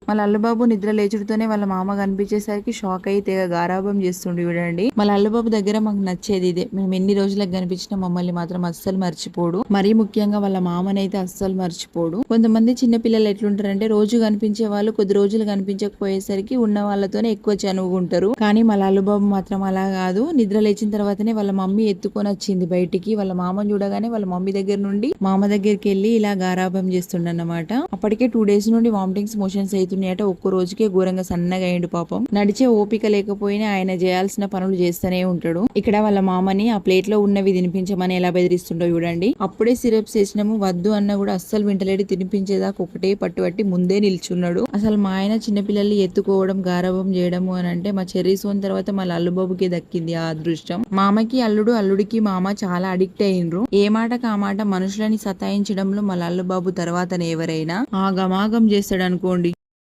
వాళ్ళ అల్లుబాబు నిద్ర లేచుడుతోనే వాళ్ళ మామ కనిపించేసరికి షాక్ అయ్యి తెగ గారాబం చేస్తుండే చూడండి. వాళ్ళ అల్లుబాబు దగ్గర మాకు నచ్చేది ఇదే, మేము ఎన్ని రోజులకు కనిపించిన మమ్మల్ని మాత్రం అస్సలు మర్చిపోడు. మరీ ముఖ్యంగా వాళ్ళ మామనైతే అస్సలు మర్చిపోడు. కొంతమంది చిన్న పిల్లలు ఎట్లుంటారంటే రోజు కనిపించే వాళ్ళు కొద్ది రోజులు కనిపించకపోయేసరికి ఉన్న వాళ్ళతోనే ఎక్కువ చనువుకుంటారు. కానీ వాళ్ళ అల్లుబాబు మాత్రం అలా కాదు. నిద్ర లేచిన తర్వాతనే వాళ్ళ మమ్మీ ఎత్తుకొని వచ్చింది బయటికి. వాళ్ళ మామని చూడగానే వాళ్ళ మమ్మీ దగ్గర నుండి మామ దగ్గరికి వెళ్ళి ఇలా గారాబం చేస్తుండన్నమాట. అప్పటికే 2 days నుండి వామిటింగ్స్ మోషన్స్ అవుతున్నాయట. ఒక్క రోజుకే ఘోరంగా సన్నగా అయ్యిండు పాపం. నడిచే ఓపిక లేకపోయినా ఆయన చేయాల్సిన పనులు చేస్తూనే ఉంటాడు. ఇక్కడ వాళ్ళ మామని ఆ ప్లేట్ లో ఉన్నవి తినిపించమని ఎలా బెదిరిస్తుండో చూడండి. అప్పుడే సిరప్స్ చేసినాము, వద్దు అన్న కూడా అస్సలు వింటలేడు. తినిపించేదాకా ఒకటే పట్టుబట్టి ముందే నిల్చున్నాడు. అసలు మా ఆయన చిన్నపిల్లల్ని ఎత్తుకోవడం గారాబం చేయడము అని అంటే మా చెర్రీ సోన్ తర్వాత మా లల్లుబాబుకి దక్కింది ఆ అదృష్టం. మామకి అల్లుడు, అల్లుడికి మామ చాలా అడిక్ట్ అయ్యిండ్రు. ఏ మాటకు ఆ మాట మనుషులని సతాయించడంలో మా లల్లుబాబు తర్వాతనే ఎవరైనా ఆగమాగం చేస్తాడు అనుకోండి.